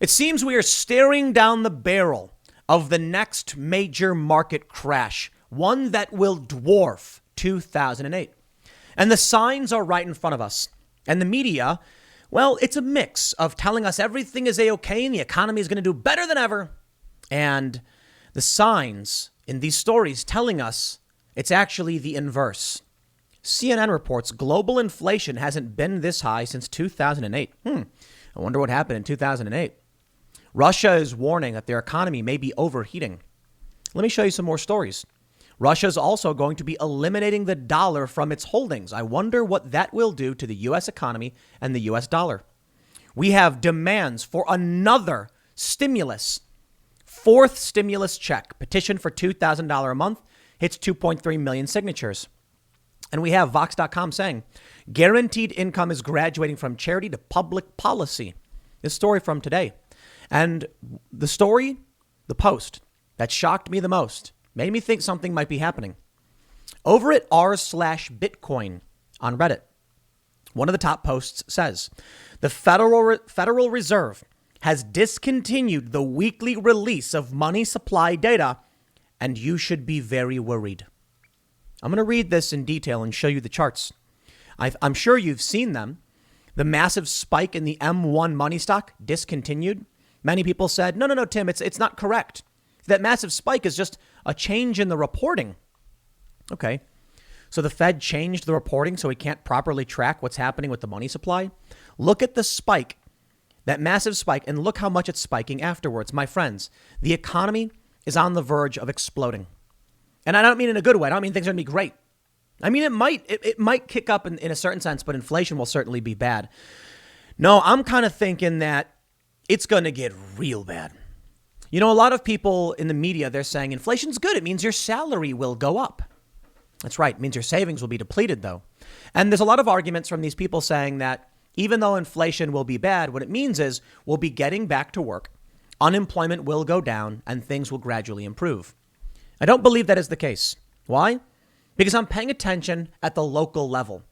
It seems we are staring down the barrel of the next major market crash, one that will dwarf 2008. And the signs are right in front of us. And the media, well, it's a mix of telling us everything is A-OK and the economy is going to do better than ever. And the signs in these stories telling us it's actually the inverse. CNN reports global inflation hasn't been this high since 2008. I wonder what happened in 2008. Russia is warning that their economy may be overheating. Let me show you some more stories. Russia is also going to be eliminating the dollar from its holdings. I wonder what that will do to the U.S. economy and the U.S. dollar. We have demands for another stimulus. Fourth stimulus check. Petition for $2,000 a month hits 2.3 million signatures. And we have Vox.com saying guaranteed income is graduating from charity to public policy. This story from today. And the story, the post that shocked me the most, made me think something might be happening. Over at r/Bitcoin on Reddit, one of the top posts says, the Federal Reserve has discontinued the weekly release of money supply data, and you should be very worried. I'm going to read this in detail and show you the charts. I'm sure you've seen them. The massive spike in the M1 money stock discontinued. Many people said, no, Tim, it's not correct. That massive spike is just a change in the reporting. Okay. So the Fed changed the reporting so we can't properly track what's happening with the money supply. Look at the spike, that massive spike, and look how much it's spiking afterwards. My friends, the economy is on the verge of exploding. And I don't mean in a good way. I don't mean things are going to be great. I mean, it might kick up in a certain sense, but inflation will certainly be bad. No, I'm kind of thinking that it's going to get real bad. You know, a lot of people in the media, they're saying inflation's good. It means your salary will go up. That's right. It means your savings will be depleted, though. And there's a lot of arguments from these people saying that even though inflation will be bad, what it means is we'll be getting back to work. Unemployment will go down and things will gradually improve. I don't believe that is the case. Why? Because I'm paying attention at the local level.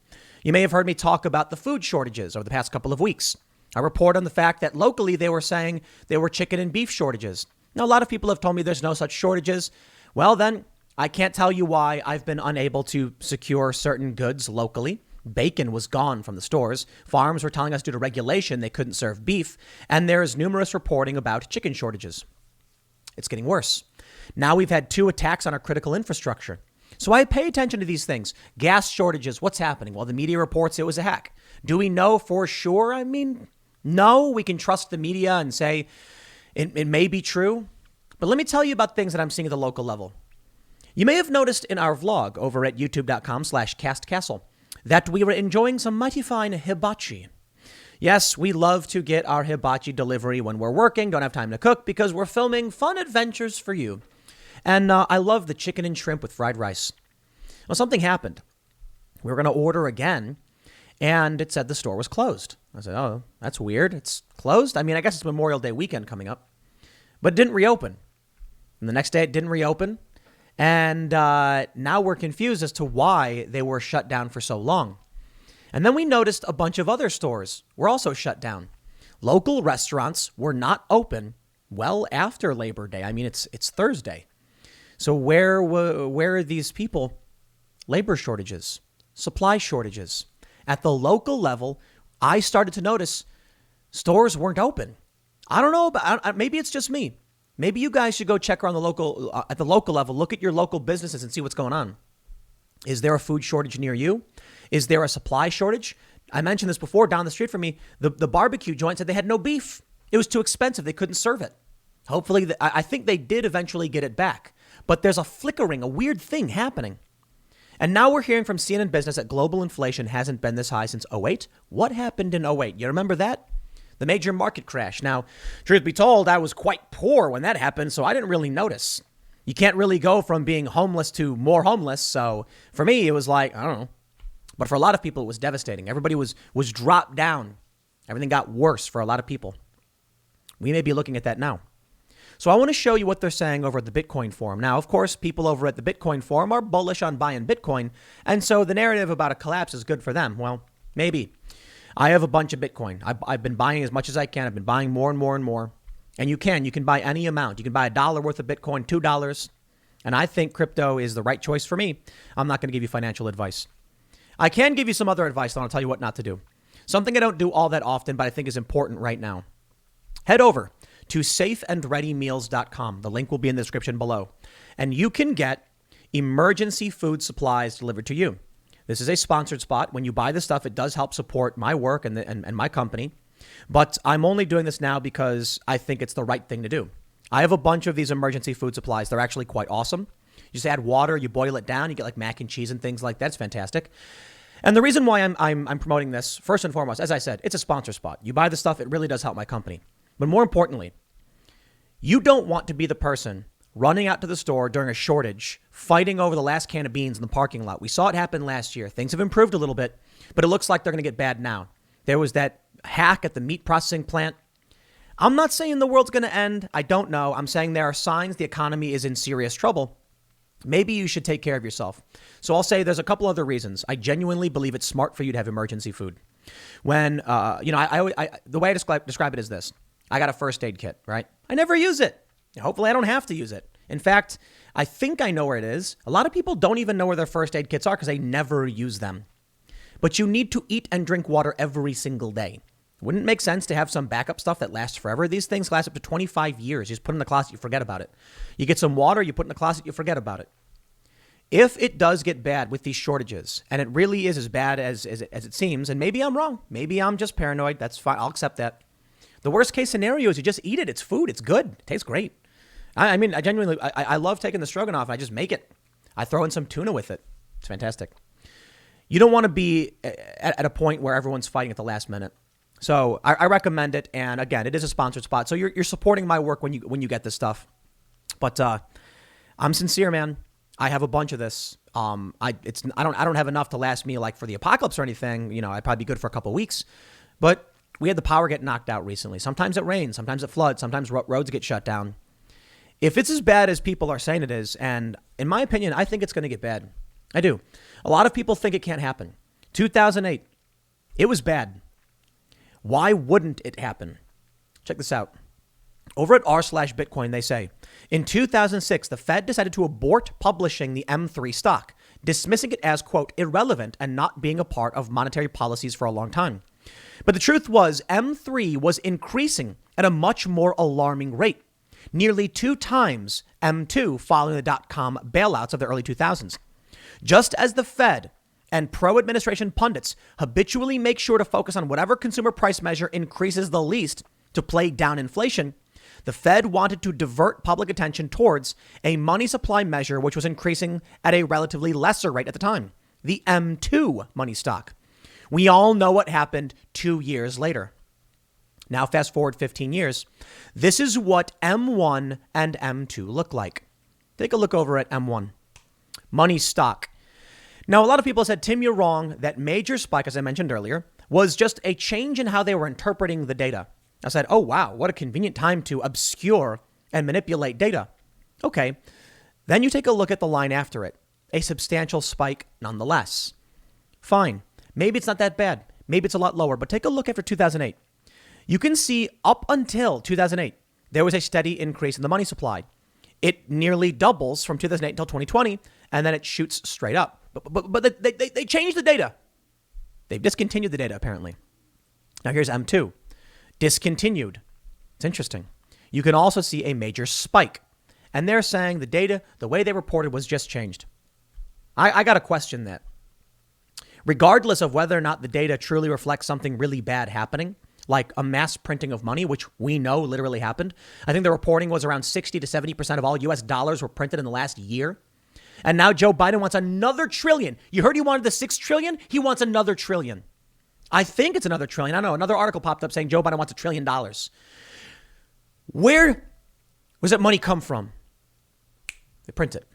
You may have heard me talk about the food shortages over the past couple of weeks. I report on the fact that locally they were saying there were chicken and beef shortages. Now, a lot of people have told me there's no such shortages. Well, then I can't tell you why I've been unable to secure certain goods locally. Bacon was gone from the stores. Farms were telling us due to regulation they couldn't serve beef. And there's numerous reporting about chicken shortages. It's getting worse. Now we've had 2 attacks on our critical infrastructure. So I pay attention to these things. Gas shortages, what's happening? Well, the media reports it was a hack. Do we know for sure? I mean, no, we can trust the media and say it may be true. But let me tell you about things that I'm seeing at the local level. You may have noticed in our vlog over at youtube.com/castcastle that we were enjoying some mighty fine hibachi. Yes, we love to get our hibachi delivery when we're working, don't have time to cook because we're filming fun adventures for you. And I love the chicken and shrimp with fried rice. Well, something happened. We were going to order again, and it said the store was closed. I said, oh, that's weird. It's closed? I mean, I guess it's Memorial Day weekend coming up. But it didn't reopen. And the next day it didn't reopen. And now we're confused as to why they were shut down for so long. And then we noticed a bunch of other stores were also shut down. Local restaurants were not open well after Labor Day. I mean, it's Thursday. So where are these people? Labor shortages, supply shortages. At the local level, I started to notice stores weren't open. I don't know, but maybe it's just me. Maybe you guys should go check around at the local level. Look at your local businesses and see what's going on. Is there a food shortage near you? Is there a supply shortage? I mentioned this before. Down the street from me, the barbecue joint said they had no beef. It was too expensive. They couldn't serve it. Hopefully, I think they did eventually get it back. But there's a flickering, a weird thing happening. And now we're hearing from CNN Business that global inflation hasn't been this high since '08. What happened in '08? You remember that? The major market crash. Now, truth be told, I was quite poor when that happened, so I didn't really notice. You can't really go from being homeless to more homeless. So for me, it was like, I don't know. But for a lot of people, it was devastating. Everybody was dropped down. Everything got worse for a lot of people. We may be looking at that now. So I want to show you what they're saying over at the Bitcoin forum. Now, of course, people over at the Bitcoin forum are bullish on buying Bitcoin. And so the narrative about a collapse is good for them. Well, maybe. I have a bunch of Bitcoin. I've been buying as much as I can. I've been buying more and more and more. And you can buy any amount. You can buy $1 worth of Bitcoin, $2. And I think crypto is the right choice for me. I'm not going to give you financial advice. I can give you some other advice, and I'll tell you what not to do. Something I don't do all that often, but I think is important right now. Head over to safeandreadymeals.com. The link will be in the description below. And you can get emergency food supplies delivered to you. This is a sponsored spot. When you buy this stuff, it does help support my work and my company. But I'm only doing this now because I think it's the right thing to do. I have a bunch of these emergency food supplies. They're actually quite awesome. You just add water, you boil it down, you get like mac and cheese and things like that. It's fantastic. And the reason why I'm promoting this, first and foremost, as I said, it's a sponsor spot. You buy the stuff, it really does help my company. But more importantly, you don't want to be the person running out to the store during a shortage, fighting over the last can of beans in the parking lot. We saw it happen last year. Things have improved a little bit, but it looks like they're going to get bad now. There was that hack at the meat processing plant. I'm not saying the world's going to end. I don't know. I'm saying there are signs the economy is in serious trouble. Maybe you should take care of yourself. So I'll say there's a couple other reasons. I genuinely believe it's smart for you to have emergency food. When, the way I describe it is this. I got a first aid kit, right? I never use it. Hopefully I don't have to use it. In fact, I think I know where it is. A lot of people don't even know where their first aid kits are because they never use them. But you need to eat and drink water every single day. Wouldn't it make sense to have some backup stuff that lasts forever? These things last up to 25 years. You just put it in the closet, you forget about it. You get some water, you put it in the closet, you forget about it. If it does get bad with these shortages, and it really is as bad as it seems, and maybe I'm wrong, maybe I'm just paranoid, that's fine, I'll accept that. The worst case scenario is you just eat it. It's food. It's good. It tastes great. I mean, I genuinely, I love taking the stroganoff. I just make it. I throw in some tuna with it. It's fantastic. You don't want to be at a point where everyone's fighting at the last minute. So I recommend it. And again, it is a sponsored spot. So you're supporting my work when you get this stuff. But I'm sincere, man. I have a bunch of this. I don't have enough to last me like for the apocalypse or anything. You know, I'd probably be good for a couple of weeks. But we had the power get knocked out recently. Sometimes it rains. Sometimes it floods. Sometimes roads get shut down. If it's as bad as people are saying it is, and in my opinion, I think it's going to get bad. I do. A lot of people think it can't happen. 2008, it was bad. Why wouldn't it happen? Check this out. Over at r/Bitcoin, they say, in 2006, the Fed decided to abort publishing the M3 stock, dismissing it as, quote, irrelevant and not being a part of monetary policies for a long time. But the truth was M3 was increasing at a much more alarming rate, nearly 2 times M2 following the dot-com bailouts of the early 2000s. Just as the Fed and pro-administration pundits habitually make sure to focus on whatever consumer price measure increases the least to play down inflation, the Fed wanted to divert public attention towards a money supply measure which was increasing at a relatively lesser rate at the time, the M2 money stock. We all know what happened 2 years later. Now, fast forward 15 years. This is what M1 and M2 look like. Take a look over at M1. Money stock. Now, a lot of people said, Tim, you're wrong. That major spike, as I mentioned earlier, was just a change in how they were interpreting the data. I said, oh, wow, what a convenient time to obscure and manipulate data. Okay. Then you take a look at the line after it. A substantial spike nonetheless. Fine. Maybe it's not that bad. Maybe it's a lot lower, but take a look after 2008. You can see up until 2008, there was a steady increase in the money supply. It nearly doubles from 2008 until 2020, and then it shoots straight up. But they changed the data. They've discontinued the data, apparently. Now here's M2. Discontinued. It's interesting. You can also see a major spike. And they're saying the data, the way they reported was just changed. I got to question that. Regardless of whether or not the data truly reflects something really bad happening, like a mass printing of money, which we know literally happened. I think the reporting was around 60 to 70% of all US dollars were printed in the last year. And now Joe Biden wants another trillion. You heard he wanted the 6 trillion? He wants another trillion. I think it's another trillion. I don't know. Another article popped up saying Joe Biden wants $1 trillion. Where does that money come from? They print it.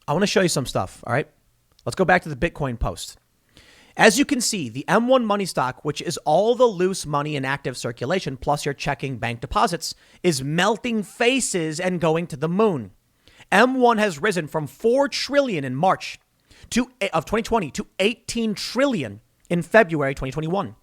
I want to show you some stuff. All right. Let's go back to the Bitcoin post. As you can see, the M1 money stock, which is all the loose money in active circulation, plus your checking bank deposits, is melting faces and going to the moon. M1 has risen from 4 trillion in March of 2020 to 18 trillion in February 2021.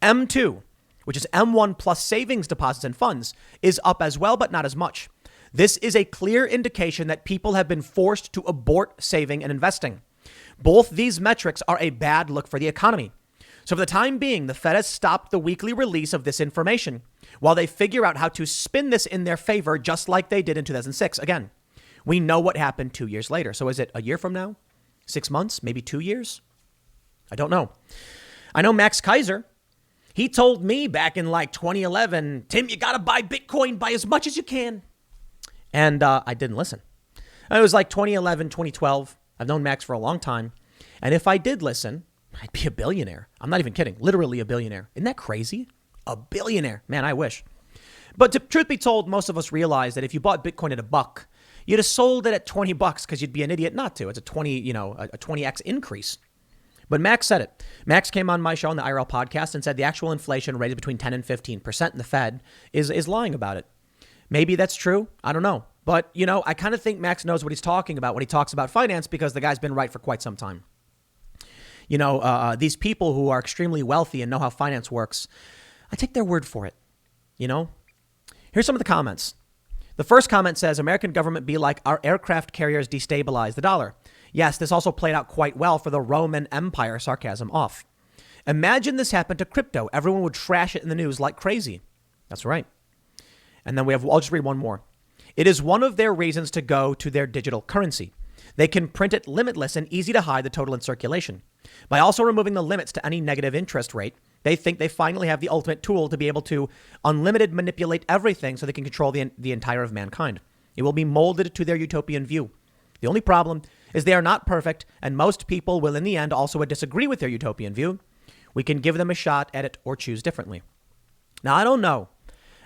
M2, which is M1 plus savings deposits and funds, is up as well, but not as much. This is a clear indication that people have been forced to abort saving and investing. Both these metrics are a bad look for the economy. So for the time being, the Fed has stopped the weekly release of this information while they figure out how to spin this in their favor, just like they did in 2006. Again, we know what happened 2 years later. So is it a year from now? 6 months? Maybe 2 years? I don't know. I know Max Kaiser. He told me back in like 2011, Tim, you got to buy Bitcoin, buy as much as you can. And I didn't listen. It was like 2011, 2012. I've known Max for a long time. And if I did listen, I'd be a billionaire. I'm not even kidding. Literally a billionaire. Isn't that crazy? A billionaire. Man, I wish. But truth be told, most of us realize that if you bought Bitcoin at $1, you'd have sold it at $20 because you'd be an idiot not to. It's a 20x increase. But Max said it. Max came on my show on the IRL podcast and said the actual inflation rate is between 10 and 15%, and the Fed is lying about it. Maybe that's true. I don't know. But, I kind of think Max knows what he's talking about when he talks about finance because the guy's been right for quite some time. These people who are extremely wealthy and know how finance works, I take their word for it. Here's some of the comments. The first comment says, American government be like our aircraft carriers destabilize the dollar. Yes, this also played out quite well for the Roman Empire, sarcasm off. Imagine this happened to crypto. Everyone would trash it in the news like crazy. That's right. And then I'll just read one more. It is one of their reasons to go to their digital currency. They can print it limitless and easy to hide the total in circulation. By also removing the limits to any negative interest rate, they think they finally have the ultimate tool to be able to unlimited manipulate everything so they can control the entire of mankind. It will be molded to their utopian view. The only problem is they are not perfect, and most people will in the end also disagree with their utopian view. We can give them a shot at it or choose differently. Now, I don't know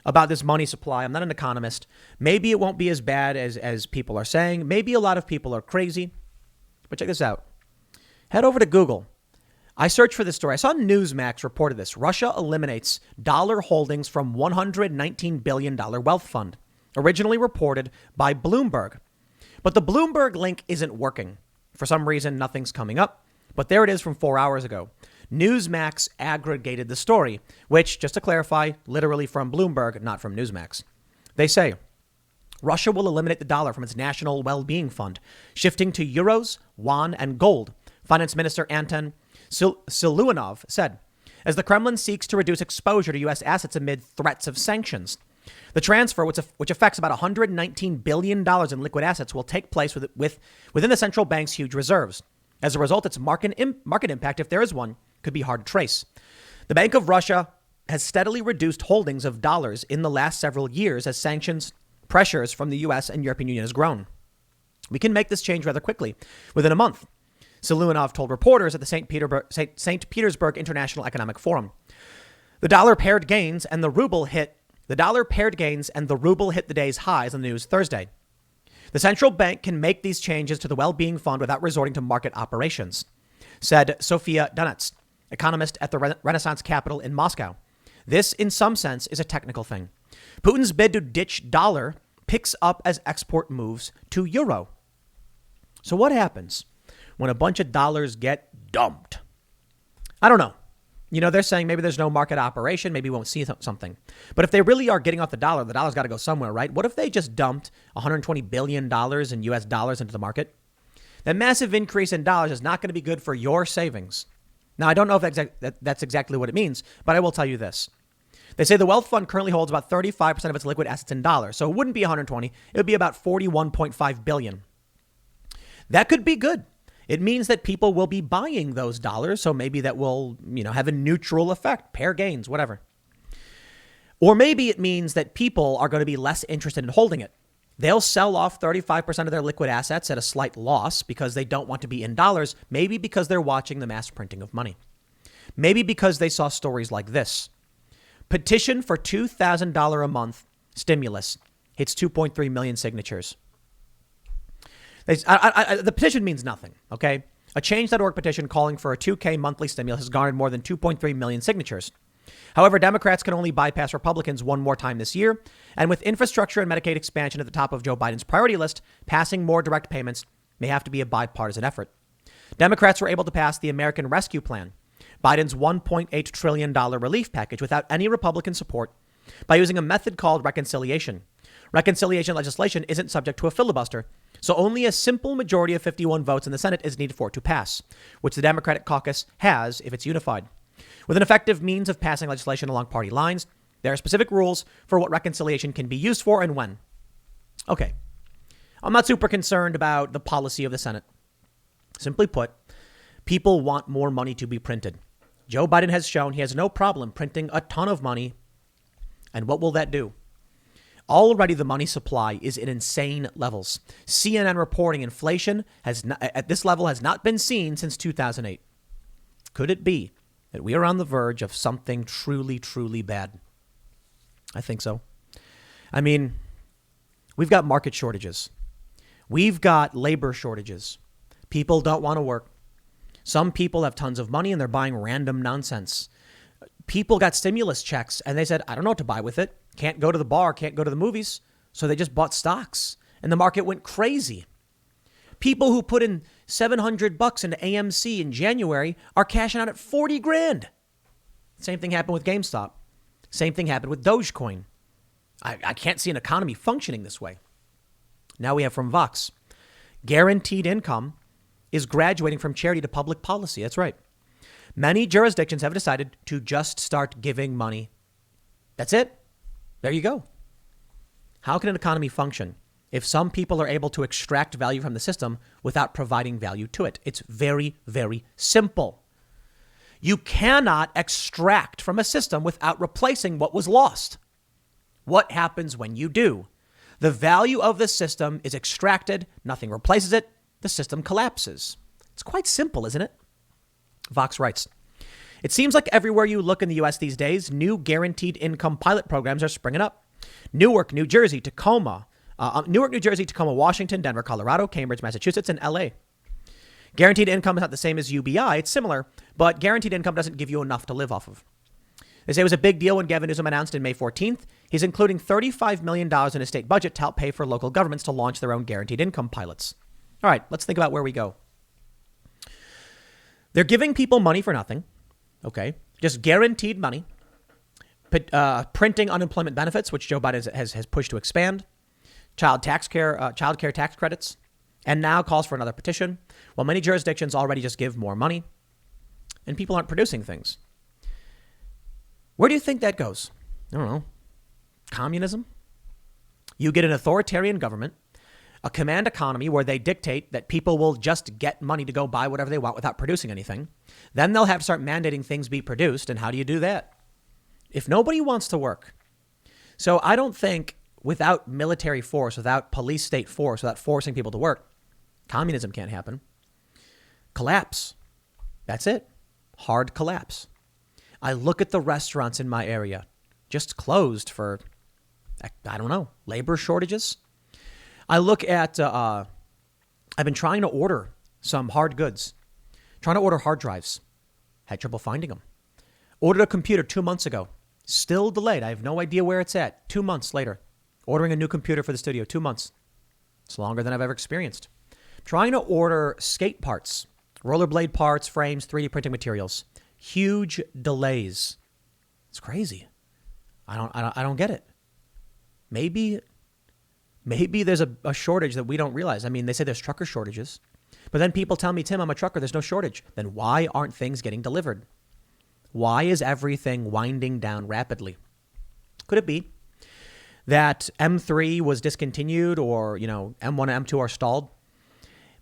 about this money supply. I'm not an economist. Maybe it won't be as bad as people are saying. Maybe a lot of people are crazy. But check this out. Head over to Google. I searched for this story. I saw Newsmax reported this. Russia eliminates dollar holdings from $119 billion wealth fund, originally reported by Bloomberg. But the Bloomberg link isn't working. For some reason, nothing's coming up. But there it is from 4 hours ago. Newsmax aggregated the story, which, just to clarify, literally from Bloomberg, not from Newsmax. They say, Russia will eliminate the dollar from its national well-being fund, shifting to euros, yuan, and gold, Finance Minister Anton Siluanov said, as the Kremlin seeks to reduce exposure to U.S. assets amid threats of sanctions. The transfer, which affects about $119 billion in liquid assets, will take place within the central bank's huge reserves. As a result, its market impact, if there is one, could be hard to trace. The Bank of Russia has steadily reduced holdings of dollars in the last several years as sanctions pressures from the U.S. and European Union has grown. We can make this change rather quickly, within a month, Siluanov told reporters at the St. Petersburg International Economic Forum. The dollar paired gains and the ruble hit the day's highs on the news Thursday. The central bank can make these changes to the well-being fund without resorting to market operations, said Sofia Donetz, economist at the Renaissance capital in Moscow. This, in some sense, is a technical thing. Putin's bid to ditch dollar picks up as export moves to euro. So what happens when a bunch of dollars get dumped? I don't know. They're saying maybe there's no market operation. Maybe we won't see something. But if they really are getting off the dollar's got to go somewhere, right? What if they just dumped $120 billion in U.S. dollars into the market? That massive increase in dollars is not going to be good for your savings. Now, I don't know if that's exactly what it means, but I will tell you this. They say the wealth fund currently holds about 35% of its liquid assets in dollars. So it wouldn't be 120. It would be about 41.5 billion. That could be good. It means that people will be buying those dollars. So maybe that will, have a neutral effect, pair gains, whatever. Or maybe it means that people are going to be less interested in holding it. They'll sell off 35% of their liquid assets at a slight loss because they don't want to be in dollars. Maybe because they're watching the mass printing of money. Maybe because they saw stories like this. Petition for $2,000 a month stimulus hits 2.3 million signatures. The petition means nothing, okay? A Change.org petition calling for a $2,000 monthly stimulus has garnered more than 2.3 million signatures. However, Democrats can only bypass Republicans one more time this year. And with infrastructure and Medicaid expansion at the top of Joe Biden's priority list, passing more direct payments may have to be a bipartisan effort. Democrats were able to pass the American Rescue Plan, Biden's $1.8 trillion relief package without any Republican support by using a method called reconciliation. Reconciliation legislation isn't subject to a filibuster, so only a simple majority of 51 votes in the Senate is needed for it to pass, which the Democratic caucus has if it's unified. With an effective means of passing legislation along party lines, there are specific rules for what reconciliation can be used for and when. Okay, I'm not super concerned about the policy of the Senate. Simply put, people want more money to be printed. Joe Biden has shown he has no problem printing a ton of money. And what will that do? Already the money supply is in insane levels. CNN reporting inflation at this level has not been seen since 2008. Could it be that we are on the verge of something truly, truly bad? I think so. I mean, we've got market shortages. We've got labor shortages. People don't want to work. Some people have tons of money and they're buying random nonsense. People got stimulus checks and they said, I don't know what to buy with it. Can't go to the bar, can't go to the movies. So they just bought stocks and the market went crazy. People who put in $700 into AMC in January are cashing out at 40 grand. Same thing happened with GameStop. Same thing happened with Dogecoin. I can't see an economy functioning this way. Now we have from Vox. Guaranteed income is graduating from charity to public policy. That's right. Many jurisdictions have decided to just start giving money. That's it. There you go. How can an economy function if some people are able to extract value from the system without providing value to it? It's very, very simple. You cannot extract from a system without replacing what was lost. What happens when you do? The value of the system is extracted. Nothing replaces it. The system collapses. It's quite simple, isn't it? Vox writes, it seems like everywhere you look in the U.S. these days, new guaranteed income pilot programs are springing up. Newark, New Jersey, Tacoma, Washington, Denver, Colorado, Cambridge, Massachusetts, and L.A. Guaranteed income is not the same as UBI. It's similar, but guaranteed income doesn't give you enough to live off of. They say it was a big deal when Gavin Newsom announced in May 14th, he's including $35 million in his state budget to help pay for local governments to launch their own guaranteed income pilots. All right, let's think about where we go. They're giving people money for nothing. Okay, just guaranteed money. Printing unemployment benefits, which Joe Biden has pushed to expand. Child care tax credits. And now calls for another petition. While many jurisdictions already just give more money. And people aren't producing things. Where do you think that goes? I don't know. Communism? You get an authoritarian government, a command economy where they dictate that people will just get money to go buy whatever they want without producing anything. Then they'll have to start mandating things be produced. And how do you do that? If nobody wants to work. So I don't think without military force, without police state force, without forcing people to work, communism can't happen. Collapse. That's it. Hard collapse. I look at the restaurants in my area, just closed for, I don't know, labor shortages. I look at, I've been trying to order some hard goods, trying to order hard drives. Had trouble finding them. Ordered a computer 2 months ago. Still delayed. I have no idea where it's at. 2 months later. Ordering a new computer for the studio. 2 months. It's longer than I've ever experienced. Trying to order skate parts, rollerblade parts, frames, 3D printing materials. Huge delays. It's crazy. I don't get it. Maybe there's a shortage that we don't realize. I mean, they say there's trucker shortages, but then people tell me, Tim, I'm a trucker. There's no shortage. Then why aren't things getting delivered? Why is everything winding down rapidly? Could it be that M3 was discontinued or, M1 and M2 are stalled?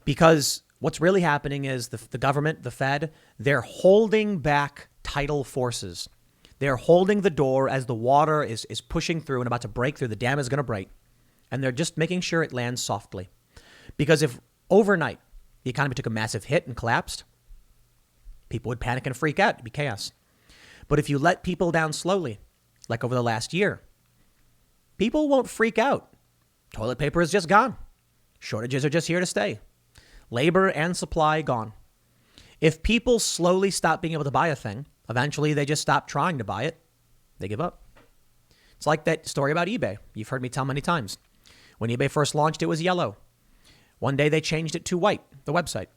Because what's really happening is the government, the Fed, they're holding back tidal forces. They're holding the door as the water is pushing through and about to break through. The dam is going to break. And they're just making sure it lands softly. Because if overnight the economy took a massive hit and collapsed, people would panic and freak out. It'd be chaos. But if you let people down slowly, like over the last year, people won't freak out. Toilet paper is just gone. Shortages are just here to stay. Labor and supply gone. If people slowly stop being able to buy a thing, eventually they just stop trying to buy it. They give up. It's like that story about eBay. You've heard me tell many times. When eBay first launched, it was yellow. One day they changed it to white, the website,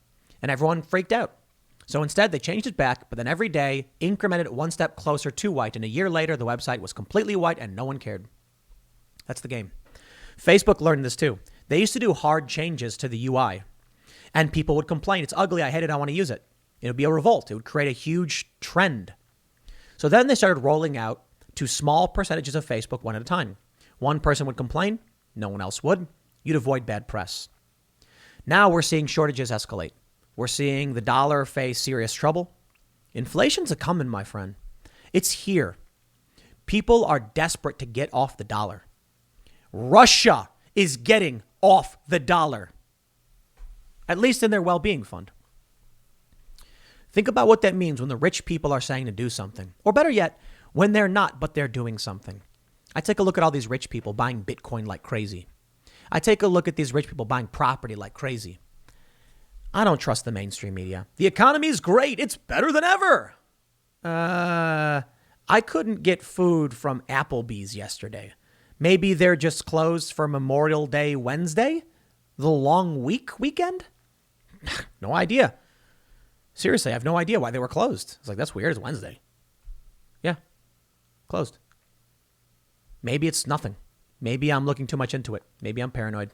and everyone freaked out. So instead, they changed it back, but then every day incremented it one step closer to white. And a year later, the website was completely white and no one cared. That's the game. Facebook learned this too. They used to do hard changes to the UI and people would complain. It's ugly. I hate it. I want to use it. It would be a revolt. It would create a huge trend. So then they started rolling out to small percentages of Facebook one at a time. One person would complain. No one else would. You'd avoid bad press. Now we're seeing shortages escalate. We're seeing the dollar face serious trouble. Inflation's a coming, my friend. It's here. People are desperate to get off the dollar. Russia is getting off the dollar, at least in their well-being fund. Think about what that means when the rich people are saying to do something, or better yet, when they're not, but they're doing something. I take a look at all these rich people buying Bitcoin like crazy. I take a look at these rich people buying property like crazy. I don't trust the mainstream media. The economy is great. It's better than ever. I couldn't get food from Applebee's yesterday. Maybe they're just closed for Memorial Day Wednesday? The long weekend? No idea. Seriously, I have no idea why they were closed. It's like, that's weird. It's Wednesday. Yeah, closed. Maybe it's nothing. Maybe I'm looking too much into it. Maybe I'm paranoid.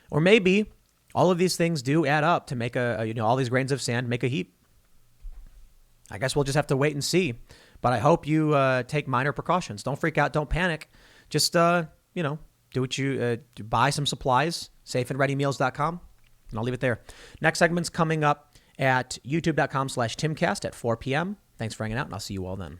Or maybe all of these things do add up to make all these grains of sand make a heap. I guess we'll just have to wait and see. But I hope you take minor precautions. Don't freak out. Don't panic. Just, do what you buy some supplies, safeandreadymeals.com. And I'll leave it there. Next segment's coming up at youtube.com/timcast at 4 p.m. Thanks for hanging out, and I'll see you all then.